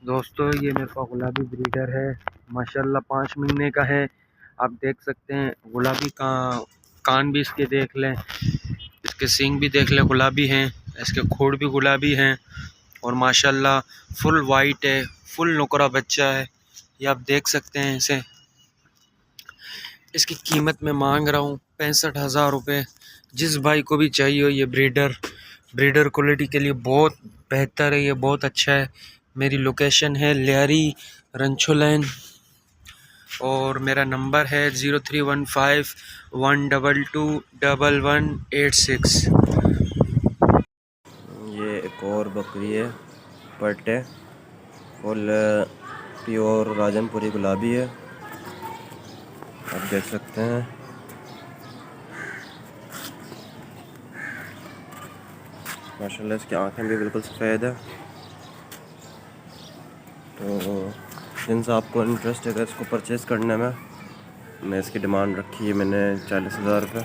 दोस्तों ये मेरे पास गुलाबी ब्रीडर है, माशाल्लाह 5 महीने का है। आप देख सकते हैं गुलाबी का कान भी इसके देख लें, इसके सींग भी देख लें गुलाबी हैं, इसके खोड़ भी गुलाबी हैं और माशाल्लाह फुल वाइट है, फुल नुकरा बच्चा है। ये आप देख सकते हैं इसे। इसकी कीमत मैं मांग रहा हूँ 65,000 रुपये। जिस भाई को भी चाहिए हो ये ब्रीडर क्वालिटी के लिए बहुत बेहतर है, ये बहुत अच्छा है। मेरी लोकेशन है लियारी रंछो लाइन और मेरा नंबर है 031512211186। ये एक और बकरी है, पट है, फुल प्योर राजनपुरी गुलाबी है, आप देख सकते हैं। माशाल्लाह इसकी आंखें भी बिल्कुल सफ़ेद है। तो जिनसे आपको इंटरेस्ट है इसको परचेज़ करने में, मैं इसकी डिमांड रखी है मैंने 40,000 रुपये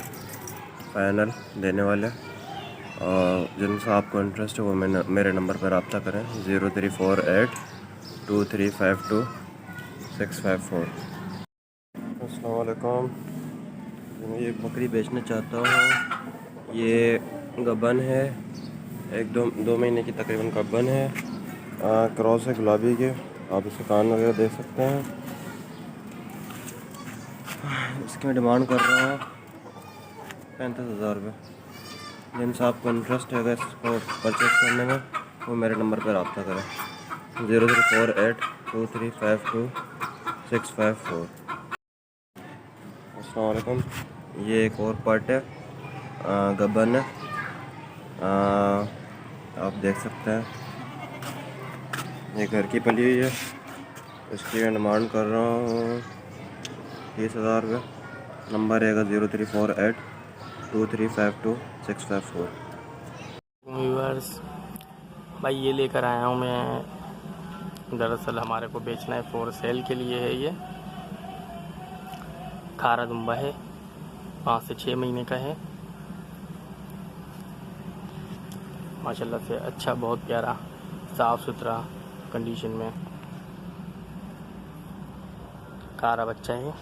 फ़ाइनल देने वाले। और जिनसे आपको इंटरेस्ट है वो मेरे नंबर पर रब्ता करें 03482352 654। अस्सलाम वालेकुम। मैं ये बकरी बेचना चाहता हूँ। ये गबन है, एक दो महीने की तकरीबन गबन है, क्रॉस है गुलाबी के। आप इसके कान वगैरह देख सकते हैं। इसकी मैं डिमांड कर रहा हूँ 35,000 रुपये। जिनसे आपको इंटरेस्ट है इसको परचेज़ करने में वो मेरे नंबर पर रब्ता करें 03482352 654। अस्सलाम वालेकुम। ये एक और पट है, गबन है, आप देख सकते हैं। ये घर की पली हुई है। इसकी मैं डिमांड कर रहा हूँ 30,000 रुपये। नंबर रहेगा 03482352 व्यूअर्स भाई ये लेकर आया हूँ मैं, दरअसल हमारे को बेचना है, फॉर सेल के लिए है। ये खारा दुम्बा है, 5 से 6 महीने का है। माशाल्लाह से अच्छा, बहुत प्यारा, साफ़ सुथरा कंडीशन में खारा बच्चा है।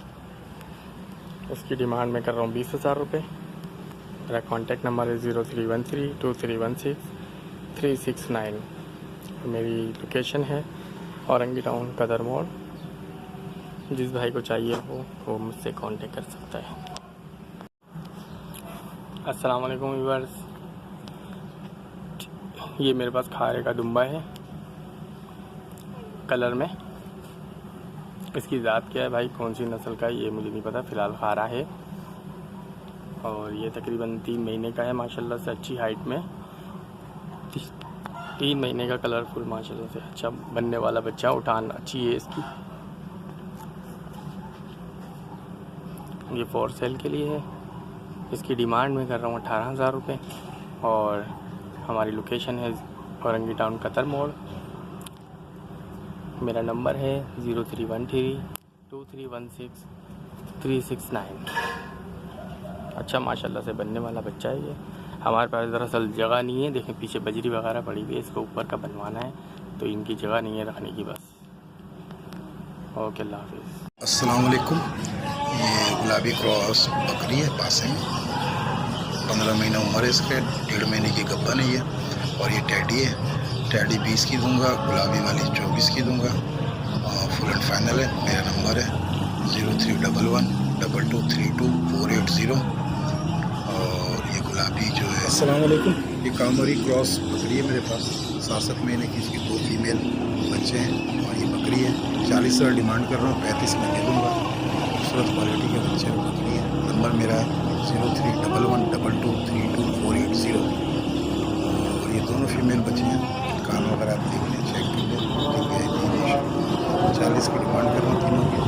इसकी डिमांड मैं कर रहा हूँ 20,000 रुपये। मेरा कॉन्टैक्ट नंबर है 0313233669। मेरी लोकेशन है औरंगी टाउन कदर मोड़। जिस भाई को चाहिए वो मुझसे कांटेक्ट कर सकता है। अस्सलाम वालेकुम व्यूअर्स। ये मेरे पास खारे का दुम्बा है कलर में। इसकी ज़ात क्या है भाई, कौन सी नस्ल का है ये मुझे नहीं पता, फ़िलहाल खारा है और ये तकरीबन 3 महीने का है। माशाल्लाह से अच्छी हाइट में, 3 महीने का, कलरफुल, माशाल्लाह से अच्छा बनने वाला बच्चा। उठान अच्छी है इसकी। ये फॉर सेल के लिए है। इसकी डिमांड मैं कर रहा हूँ 18,000 रुपये और हमारी लोकेशन है औरंगी टाउन कतर मोड़। मेरा नंबर है 03132316 अच्छा माशाल्लाह से बनने वाला बच्चा है ये। हमारे पास दरअसल जगह नहीं है, देखें पीछे बजरी वगैरह पड़ी हुई है, इसको ऊपर का बनवाना है तो इनकी जगह नहीं है रखने की बस। ओके, अल्लाह हाफिज़। अस्सलाम वालेकुम। ये गुलाबी क्रॉस बकरी है, पास में 15 महीना उम्र है इसके, 1.5 महीने की गब्बन है ये। और ये टैडी है, टैडी 20 की दूंगा, गुलाबी वाली 24 की दूंगा और फुल एंड फाइनल है। मेरा नंबर है 03112232 और ये गुलाबी जो है। अस्सलाम वालेकुम। ये कामरी क्रॉस बकरी है मेरे पास, 7 महीने की, इसकी 2 फीमेल बच्चे हैं और ये बकरी है। 40,000 डिमांड कर रहा हूँ, 35 में दे दूँगा। खूबसूरत क्वालिटी के बच्चे और बकरी है। नंबर मेरा है 03112232 और ये दोनों फीमेल बच्चे हैं। कान वगैरह आप देख लें, चेक कर लें, 40 की डिमांड कर रहा हूँ तीनों की।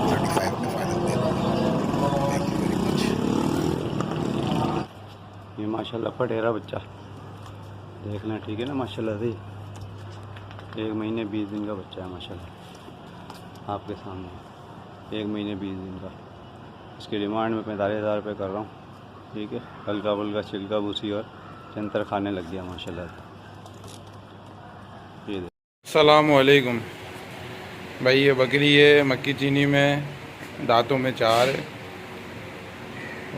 35 में फाइनल दे दूँगा। Thank you very much. ये माशाल्लाह पटेरा बच्चा देखना, ठीक है ना, माशाल्लाह से 1 महीने 20 दिन का बच्चा है माशाल्लाह आपके सामने, 1 महीने 20 दिन का। इसकी डिमांड में 45,000 रुपये कर रहा हूँ, ठीक है। हल्का फुल्का छिलका भूसी और चंतर खाने लग गया माशाल्लाह। अस्सलामुअलैकुम भाई, ये बकरी है मक्की चीनी में, दांतों में 4 है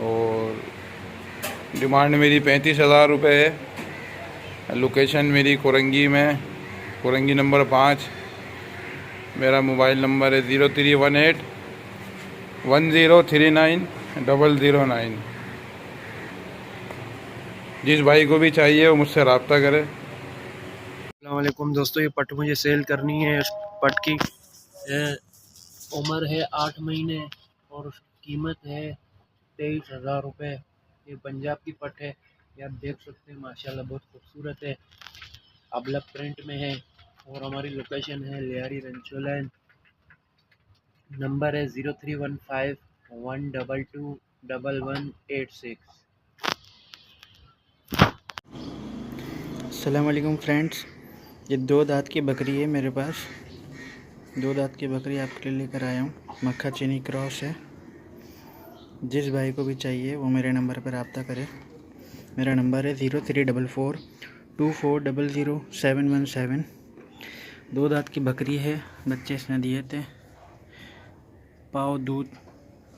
और डिमांड मेरी 35,000 रुपये है। लोकेशन मेरी कोरंगी में, कोरंगी नंबर 5। मेरा मोबाइल नंबर है 0318 1039 009। जिस भाई को भी चाहिए वो मुझसे रब्ता करे। अस्सलामुअलैकुम दोस्तों, ये पट मुझे सेल करनी है। इस पट की उम्र है 8 महीने और उसकी कीमत है 23,000 रुपये। ये पंजाब की पट है, ये आप देख सकते हैं माशाल्लाह बहुत खूबसूरत है, अबलग प्रिंट में है। और हमारी लोकेशन है लियारी रंचोलैन। नंबर है 0315 122 1186। अस्सलाम वालेकुम फ्रेंड्स, ये 2 दांत की बकरी है मेरे पास। 2 दांत की बकरी आपके लिए लेकर आया हूँ। मक्खा चीनी क्रॉस है। जिस भाई को भी चाहिए वो मेरे नंबर पर रब्ता करे। मेरा नंबर है 0344 2400 717। 2 दांत की बकरी है, बच्चे इसने दिए थे। पाव दूध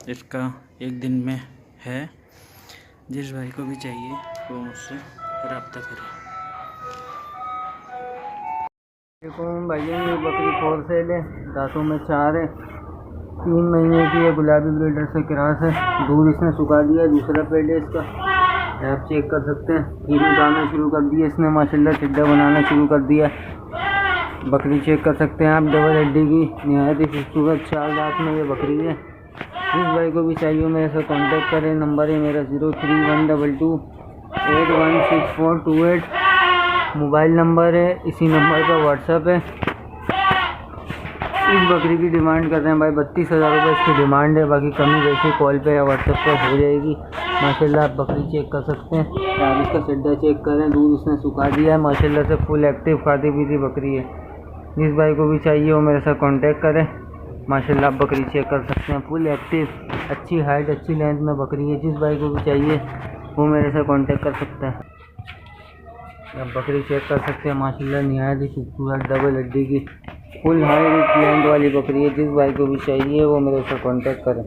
इसका 1 दिन में है। जिस भाई को भी चाहिए वो मुझसे रब्ता करे। भैया ये बकरी फोर सेल है, दांतों में 4 है, 3 महीने की है, गुलाबी ब्रीडर से क्रॉस है। दूध इसने सुखा दिया, दूसरा पेट है इसका, आप चेक कर सकते हैं। हीरी डालना शुरू कर दिया इसने, माशाल्लाह टिड्डा बनाना शुरू कर दिया। बकरी चेक कर सकते हैं आप, डबल हड्डी की नहायत ही खूबसूरत 4 दांत में ये बकरी है। जिस भाई को भी चाहिए मेरे से कांटेक्ट करें। नंबर है मेरा 03122 816428। मोबाइल नंबर है, इसी नंबर पर व्हाट्सअप है। इस बकरी की डिमांड कर रहे हैं भाई 32,000 रुपये इसकी डिमांड है। बाकी कमी वैसे कॉल पे या व्हाट्सएप पर हो जाएगी। माशाल्लाह आप बकरी चेक कर सकते हैं। आप इसका सिड्डा चेक करें, दूध उसने सुखा दिया है माशाल्लाह से, फुल एक्टिव खाती पीती बकरी है। जिस भाई को भी चाहिए वो मेरे साथ कांटेक्ट करें। माशाल्लाह आप बकरी चेक कर सकते हैं, फुल एक्टिव, अच्छी हाइट अच्छी लेंथ में बकरी है। जिस भाई को भी चाहिए वो मेरे से कांटेक्ट कर सकता है। आप बकरी चेक कर सकते हैं, माशाल्लाह नहायत ही खूबसूरत डबल हड्डी की फुल हाइट लेंथ वाली बकरी है। जिस भाई को भी चाहिए वो मेरे से कांटेक्ट करें।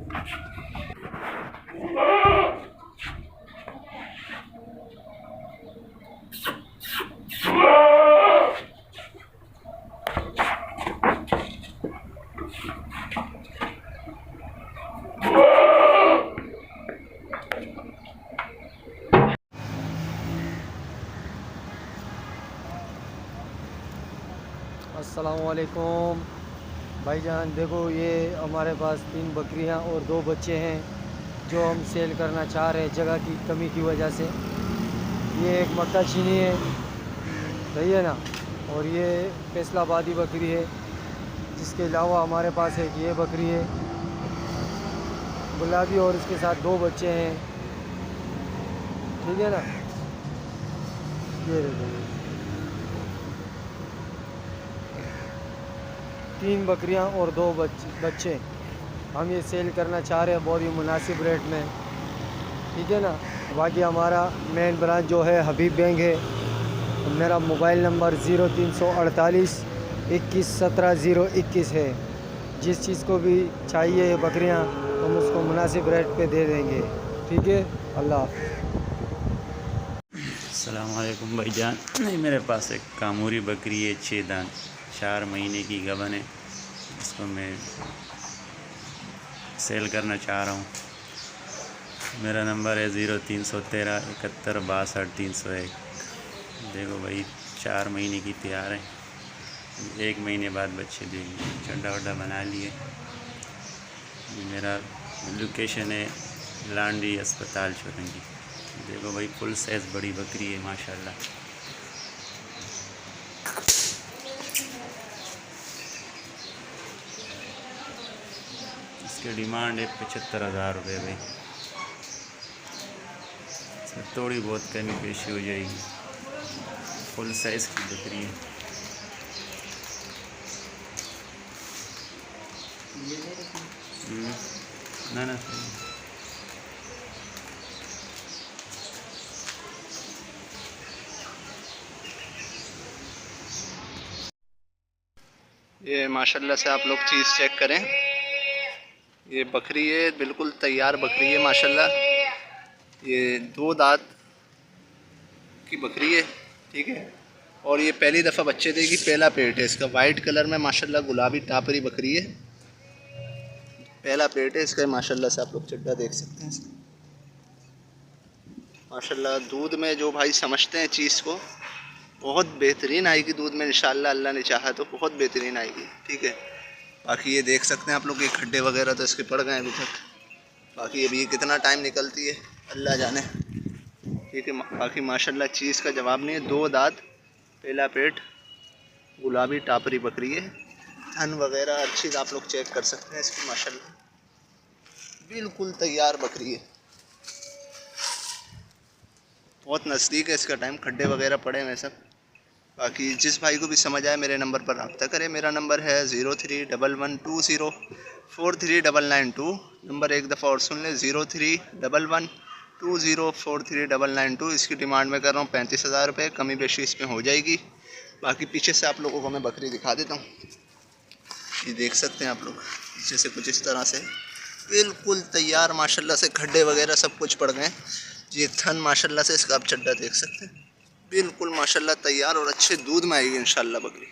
अस्सलामुअलैकुम भाईजान, देखो ये हमारे पास 3 बकरियां और 2 बच्चे हैं जो हम सेल करना चाह रहे हैं जगह की कमी की वजह से। ये एक मक्का चीनी है, सही है ना, और ये फैसलाबादी बकरी है। जिसके अलावा हमारे पास एक ये बकरी है गुलाबी और इसके साथ 2 बच्चे हैं, ठीक है ना। ये देखो 3 बकरियां और 2 बच्चे हम ये सेल करना चाह रहे हैं बहुत ही मुनासिब रेट में, ठीक है ना। बाकी हमारा मेन ब्रांच जो है हबीब बैंक है। मेरा मोबाइल नंबर 0348 21 17 021 है। जिस चीज़ को भी चाहिए बकरियां हम उसको मुनासिब रेट पे दे देंगे, ठीक है। अल्लाह अस्सलाम वालेकुम भाईजान, नहीं मेरे पास एक कामूरी बकरी है 6 दांत, 4 महीने की गबन है। इसको मैं सेल करना चाह रहा हूँ। मेरा नंबर है 0313 71 62 301। देखो भाई 4 महीने की तैयार है, 1 महीने बाद बच्चे देंगे। चड्डा वड्डा बना लिए। मेरा लोकेशन है लांडी अस्पताल चौरंगी। देखो भाई फुल साइज़ बड़ी बकरी है माशाल्लाह। इसकी डिमांड है 75,000 रुपये भाई। इसमें थोड़ी बहुत कमी पेशी हो जाएगी। फुल साइज़ की बकरी है। ना ना ये माशाल्लाह से आप लोग चीज़ चेक करें, ये बकरी है, बिल्कुल तैयार बकरी है माशाल्लाह। ये 2 दांत की बकरी है, ठीक है। और ये पहली दफ़ा बच्चे देगी, पहला पेट है इसका। वाइट कलर में माशाल्लाह गुलाबी टापरी बकरी है, पहला पेट है इसका माशाल्लाह से। आप लोग चड्डा देख सकते हैं इसका माशाल्लाह। दूध में जो भाई समझते हैं चीज़ को, बहुत बेहतरीन आएगी दूध में इंशाल्लाह, अल्लाह ने चाहा तो बहुत बेहतरीन आएगी, ठीक है। बाकी ये देख सकते हैं आप लोग, ये खड्डे वगैरह तो इसके पड़ गए अभी तक। बाकी अभी ये कितना टाइम निकलती है अल्लाह जाने, ठीक है। बाकी माशाल्लाह चीज़ का जवाब नहीं है। 2 दांत, पहला पेट, गुलाबी टापरी बकरी है। थन वगैरह हर चीज़ आप लोग चेक कर सकते हैं इसकी माशाल्लाह, बिल्कुल तैयार बकरी है। बहुत नज़दीक है इसका टाइम, खड्डे वगैरह पड़े हैं सब। बाकी जिस भाई को भी समझ आए मेरे नंबर पर रब्ता करें। मेरा नंबर है 031120439992। नंबर एक दफ़ा और सुन लें, 031120439992। इसकी डिमांड में कर रहा हूँ 35,000 रुपये, कमी बेशी इसमें हो जाएगी। बाकी पीछे से आप लोगों को मैं बकरी दिखा देता हूँ, ये देख सकते हैं आप लोग, पीछे से कुछ इस तरह से बिल्कुल तैयार माशाल्लाह से। खड्डे वगैरह सब कुछ पड़ गए। ये थन माशाल्लाह से इसका आप चड्डा देख सकते हैं, बिल्कुल माशाल्लाह तैयार और अच्छे दूध में आएगी इंशाल्लाह बकरी।